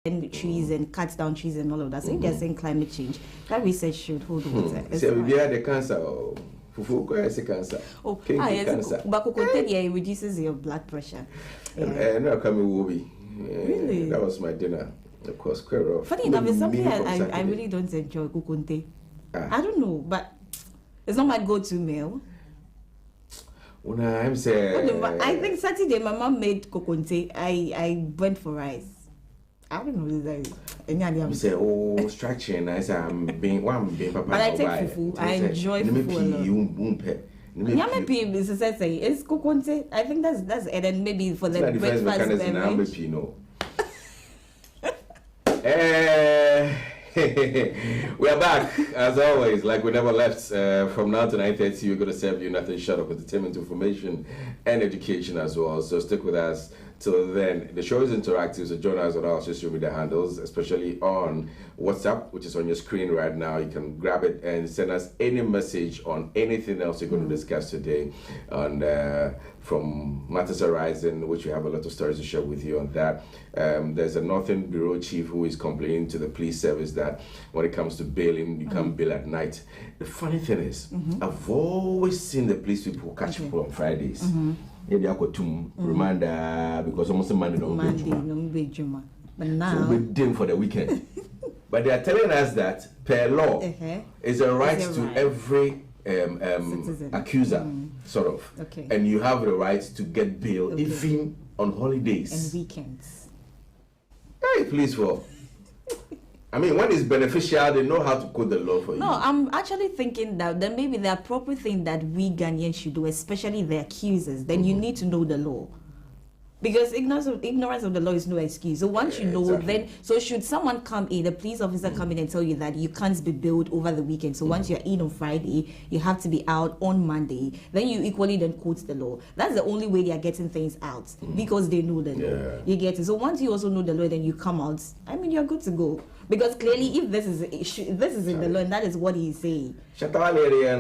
trees and cuts down trees and all of that. So if they're saying climate change, that research should hold water. So we had the cancer. Fufu cancer. Okay. Cancer. But it reduces your blood pressure. No, coming will be. Really? That was my dinner. Of course, square off. Funny enough, it's something I really don't enjoy kukunte. I don't know, but it's not my go-to meal. When I'm saying, I think Saturday my mom made kukunte. I went for rice. I don't know. I'm saying, oh, structure. I say I'm being papa. But I take fufu. I enjoy fufu. It's kukunte. I think that's it. And maybe for the breakfast beverage. We are back as always, like we never left. From now to 9:30, we're going to serve you nothing short of entertainment, information, and education as well. So stick with us till then. The show is interactive, so join us on our social media handles, especially on WhatsApp, which is on your screen right now. You can grab it and send us any message on anything else you're going to discuss today. And from Matters Arising, which we have a lot of stories to share with you on that. There's a Northern Bureau chief who is complaining to the police service that when it comes to bailing, you can't bail at night. The funny thing is, I've always seen the police people catch people on Fridays. Yeah, they are going to reminder because almost Monday no be. But now so we're dim for the weekend. But they are telling us that per law is a right to every accuser, sort of. Okay. And you have the right to get bail even on holidays and weekends. Hey, please, for. I mean, when it's beneficial, they know how to code the law for you. No, I'm actually thinking that maybe the appropriate thing that we Ghanaians should do, especially the accusers, then you need to know the law. Because ignorance of the law is no excuse. So once you know, then, so should someone come in, a police officer come in and tell you that you can't be billed over the weekend. So once you're in on Friday, you have to be out on Monday. Then you equally then quote the law. That's the only way they are getting things out because they know the law. You get it. So once you also know the law, then you come out. I mean, you're good to go. Because clearly, if this is in the law, and that is what he's saying. I mean, they a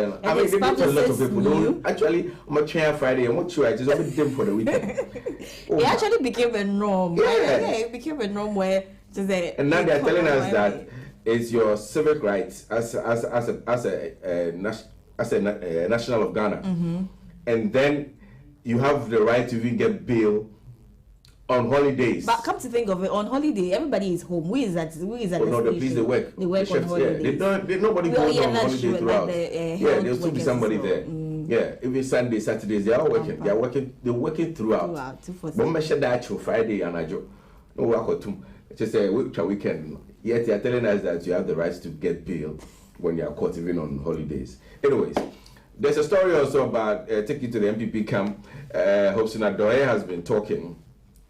lot of people don't. Actually, I'm a train Friday, and what you are just only them for the weekend. It actually became a norm. Yeah, it became a norm where and now they are telling us that it's your civic rights as a national of Ghana, and then you have the right to even get bail on holidays. But come to think of it, on holiday, everybody is home. Who is that? No, the police, they work. They work on holidays. Nobody goes on holiday throughout. There'll still be somebody there. Yeah, even Sunday, Saturdays, they are working. They're working throughout. But I'm sure that Friday and I no work or two. Just a weekend. Yet they are telling us that you have the right to get bail when you are caught even on holidays. Anyways, there's a story also about take you to the MPP camp. Hobson Adoye has been talking.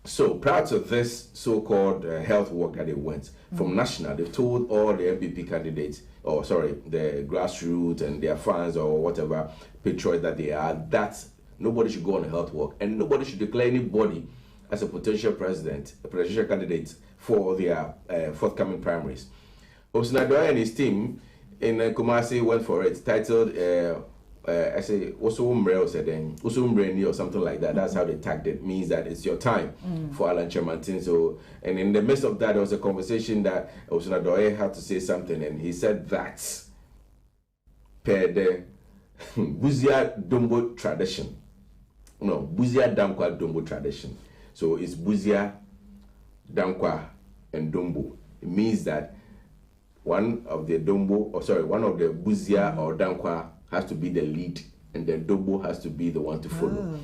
So prior to this so-called health work that they went from national, they told all the MPP candidates, the grassroots and their fans or whatever patriots that they are, that nobody should go on a health work and nobody should declare anybody as a potential presidential candidate for their forthcoming primaries. Hobson Adoye and his team in Kumasi went for it, titled I say Osumbreni or something like that. That's how they tagged it. Means that it's your time for Alan Chamantin. So, and in the midst of that, there was a conversation that Hobson Adoye had to say something, and he said that per the Buzia Dombo tradition. No, Buzia Dankwa Dombo tradition. So it's Buzia, Dankwa, and Dombo. It means that one of the Buzia or Dankwa has to be the lead, and then Dombo has to be the one to follow.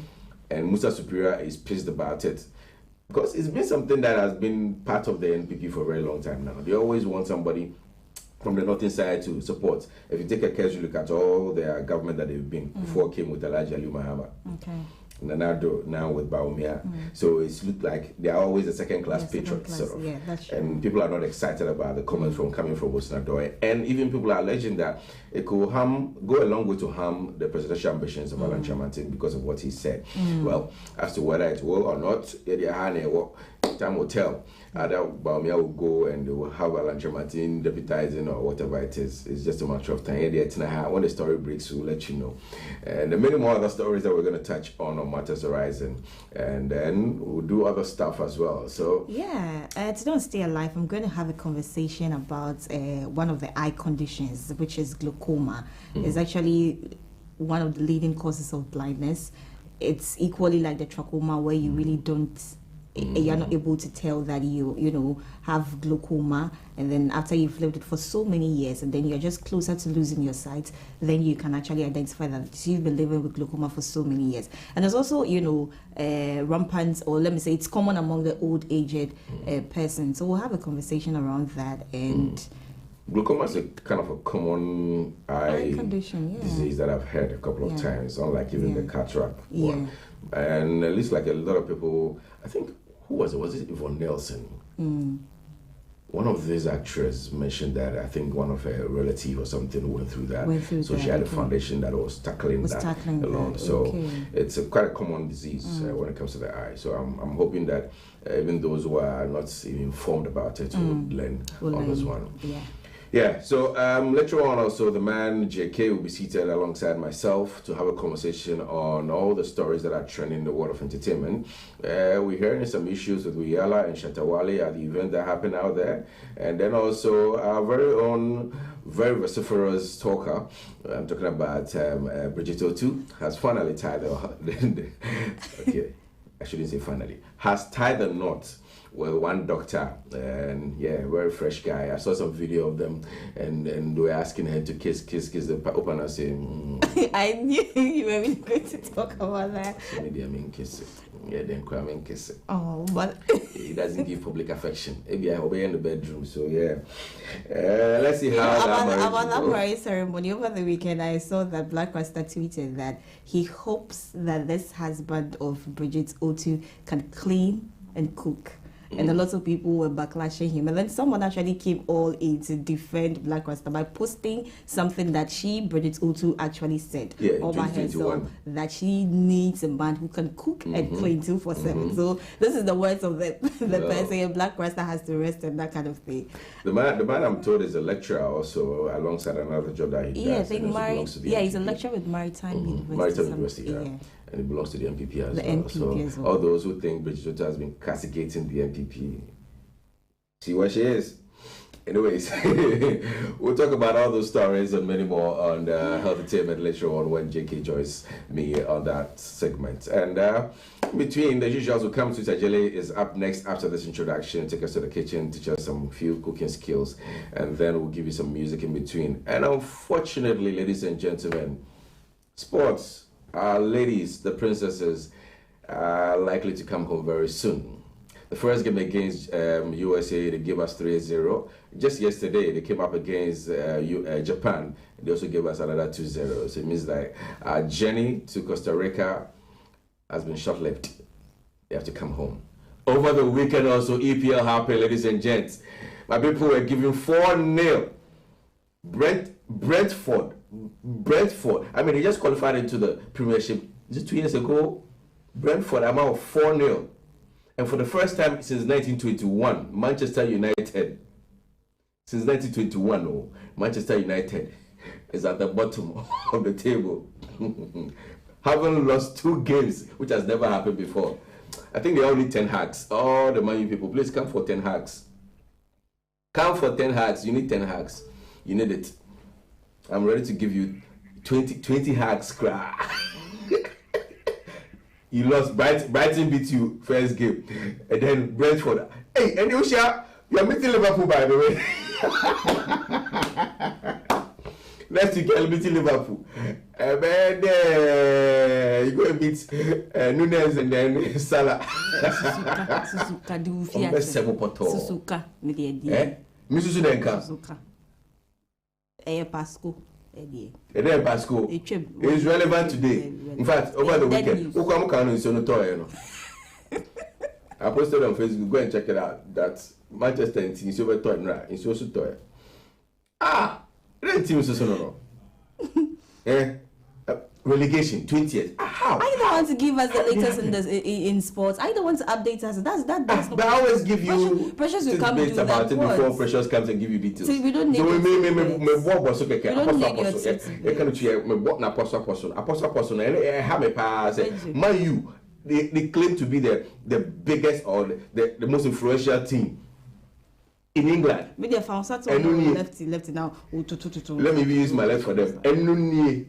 And Musa Superior is pissed about it because it's been something that has been part of the NPP for a very long time now. They always want somebody from the northern side to support. If you take a casual look at all their government that they've been before came with Elijah Ali Mahama. Nanado now with Baumia. So it's looked like they are always a second-class patriots, sort of. Yeah, that's true. And people are not excited about the comments coming from Hobson Adoye. And even people are alleging that it could go a long way to harm the presidential ambitions of Alan Chamantin because of what he said. Well, as to whether it will or not, time will tell. Either Baumia will go and they will have a lunch Martin deputizing or whatever it is. It's just a matter of time. When the story breaks, we'll let you know. And many more other stories that we're going to touch on Matters Horizon. And then we'll do other stuff as well. So yeah, to don't stay alive, I'm going to have a conversation about one of the eye conditions, which is glaucoma. It's actually one of the leading causes of blindness. It's equally like the trachoma, where you really don't, you're not able to tell that you have glaucoma, and then after you've lived it for so many years, and then you're just closer to losing your sight, then you can actually identify that you've been living with glaucoma for so many years. And there's also rampant, or let me say, it's common among the old aged person. So we'll have a conversation around that. And glaucoma is a kind of a common eye condition, disease that I've heard a couple of times, unlike even the cataract one. And at least like a lot of people, I think, who was it? Was it Yvonne Nelson? One of these actresses mentioned that I think one of her relative or something went through that. So she had a foundation that was tackling that along. So it's quite a common disease when it comes to the eye. So I'm hoping that even those who are not even informed about it will learn on this one. Yeah, so later on also the man JK will be seated alongside myself to have a conversation on all the stories that are trending in the world of entertainment. We're hearing some issues with Wiyala and Shatawale at the event that happened out there. And then also our very own, very vociferous talker, I'm talking about Bridget Otu, has finally tied okay, I shouldn't say finally, has tied the knot with one doctor, and very fresh guy. I saw some video of them, and they were asking her to kiss the opener, saying, I knew you were really going to talk about that. So maybe I mean kiss it. Yeah, then I mean kiss it. Oh, but it doesn't give public affection. Maybe I obey in the bedroom. So let's see how about that marriage ceremony over the weekend. I saw that Black Rasta tweeted that he hopes that this husband of Bridget Otu can clean and cook. And a lot of people were backlashing him. And then someone actually came all in to defend Black Rasta by posting something that Bridget Otu, actually said over herself, that she needs a man who can cook and clean 247. So this is the words of the person. Black Rasta has to rest and that kind of thing. The man I'm told is a lecturer also, alongside another job that he does. Yeah, I think he's a lecturer with Maritime University. And it belongs to the MPP as well. So all those who think Bridget Otu has been castigating the MPP, see where she is. Anyways, we'll talk about all those stories and many more on Health Entertainment later on when JK joins me on that segment. And in between, the usuals will come to Tajele is up next after this introduction, take us to the kitchen, teach us some few cooking skills, and then we'll give you some music in between. And unfortunately, ladies and gentlemen, sports. Our ladies, the princesses, are likely to come home very soon. The first game against USA, they gave us 3-0. Just yesterday, they came up against Japan. They also gave us another 2-0. So it means that our journey to Costa Rica has been short-lived. They have to come home. Over the weekend also, EPL happened, ladies and gents. My people were giving 4-0. Brentford. I mean, they just qualified into the Premiership. Is it 2 years ago? Brentford amount of 4-0. And for the first time since 1921, Manchester United. Since 1921, Manchester United is at the bottom of the table. Having lost 2 games, which has never happened before. I think they all need 10 hacks. All the Man U people, please come for 10 hacks. Come for 10 hacks. You need 10 hacks. You need it. I'm ready to give you 20 hacks. You lost. Brighton beat you first game. And then Brentford. Hey, and you are meeting Liverpool, by the way. Next week, you're meeting Liverpool. And then you go and beat Nunes and then Salah. Susuka. Misusu Denka. Pasco. Pasco. It's relevant today. In fact, over the weekend, I posted on Facebook. Go and check it out. That Manchester is over toy. It's also toy. Ah, red team is also no. relegation 20th. How? I don't want to give us the latest in sports. I don't want to update us. That's but I always give you Precious will come do about that it before Precious comes and give you details. So we don't need. So me walk was okay. We don't need your tips. You can check me walk na apostle. And have me pass. Man, you they claim to be the biggest or the most influential team in England. Maybe they found something lefty now. Let me use my left for them. Enunye,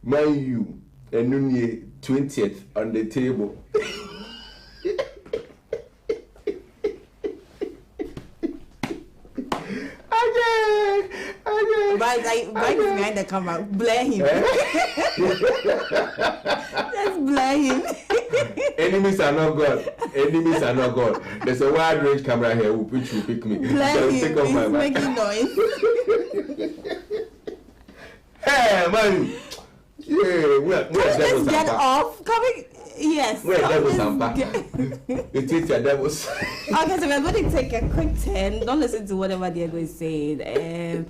Man U, Enunye 20th on the table. Right is behind the camera. Blame him. Let's blame him. Enemies are not God. Enemies are not God. There's a wide range camera here. Will pick me. Blame him. He's making noise. Hey, man. Yeah, let's get off. Coming. Yes. We're devils, It is your devils. Okay, so we're going to take a quick turn. Don't listen to whatever Diego is saying.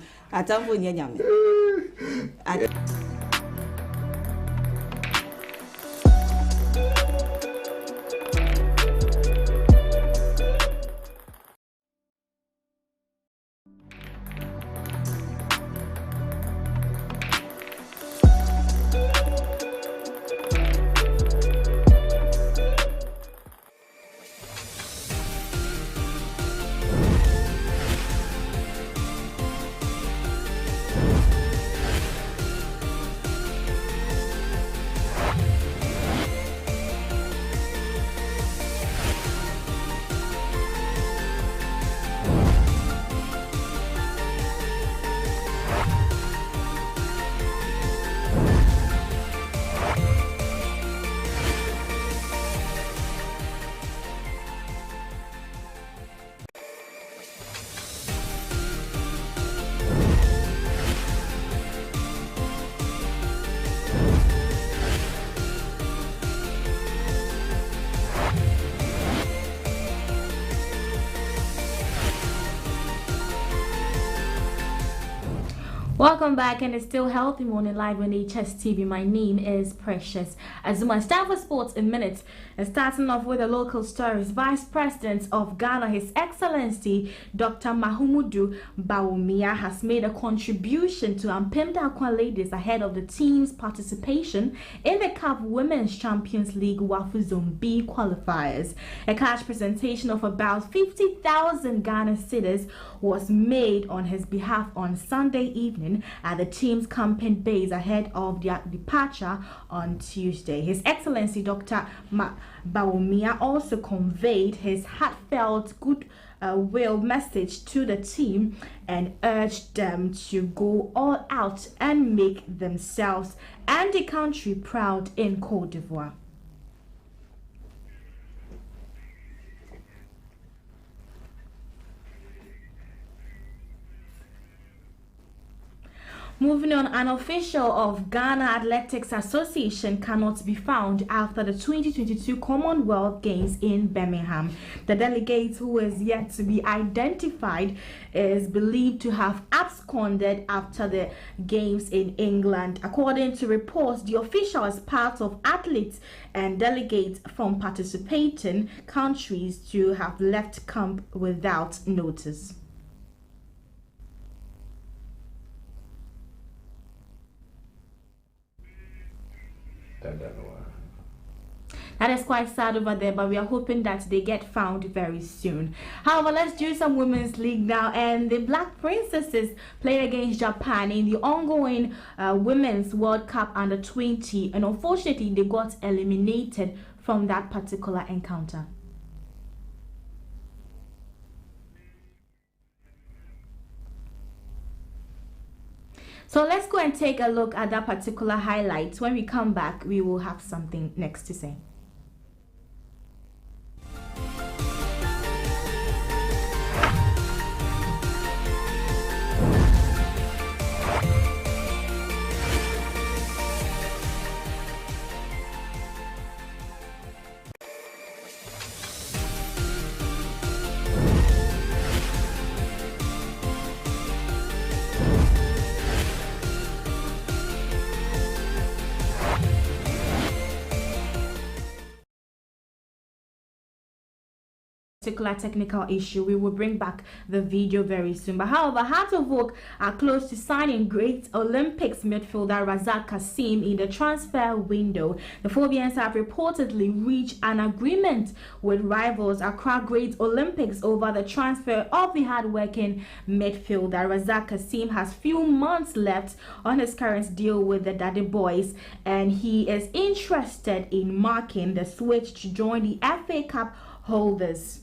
Welcome back, and it's still Healthy Morning live on HSTV. My name is Precious Azuma. It's time for sports in minutes. And starting off with the local stories, Vice President of Ghana, His Excellency Dr. Mahumudu Bawumia, has made a contribution to Ampemda Akwa ladies ahead of the team's participation in the CAF Women's Champions League Wafu Zone B qualifiers. A cash presentation of about 50,000 Ghana cedis was made on his behalf on Sunday evening at the team's campaign base ahead of their departure on Tuesday. His Excellency Dr. Bawumia also conveyed his heartfelt goodwill message to the team and urged them to go all out and make themselves and the country proud in Côte d'Ivoire. Moving on, an official of Ghana Athletics Association cannot be found after the 2022 Commonwealth Games in Birmingham. The delegate, who is yet to be identified, is believed to have absconded after the Games in England. According to reports, the official is part of athletes and delegates from participating countries to have left camp without notice. That is quite sad over there, but we are hoping that they get found very soon. However, let's do some women's league now, and the Black Princesses played against Japan in the ongoing Women's World Cup Under-20, and unfortunately they got eliminated from that particular encounter. So let's go and take a look at that particular highlight. When we come back, we will have something next to say. particular technical issue. We will bring back the video very soon. But however, Heart of Oak are close to signing great Olympics midfielder Razak Kasim in the transfer window. The Phobians have reportedly reached an agreement with rivals Accra Great Olympics over the transfer of the hard-working midfielder. Razak Kasim has few months left on his current deal with the Daddy Boys, and he is interested in marking the switch to join the FA Cup holders.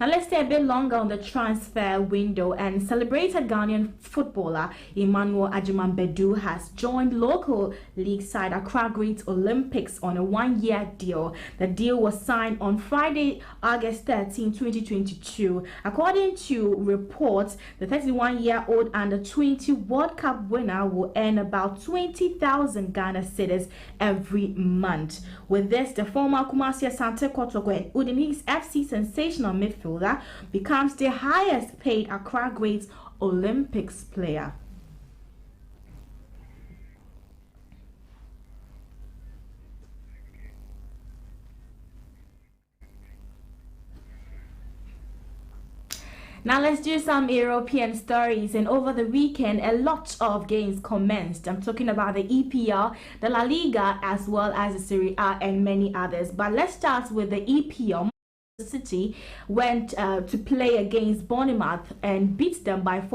Now let's stay a bit longer on the transfer window, and celebrated Ghanaian footballer Emmanuel Ajimanbedu has joined local league side Accra Great Olympics on a one-year deal. The deal was signed on Friday, August 13, 2022. According to reports, the 31-year-old under-20 World Cup winner will earn about 20,000 Ghana cedis every month. With this, the former Kumasi Asante Kotoko and Udinese FC sensational midfielder becomes the highest paid Accra Great Olympics player. Now let's do some European stories. And over the weekend, a lot of games commenced. I'm talking about the EPL, the La Liga, as well as the Serie A and many others. But let's start with the EPL. City went to play against Bournemouth and beat them by 4.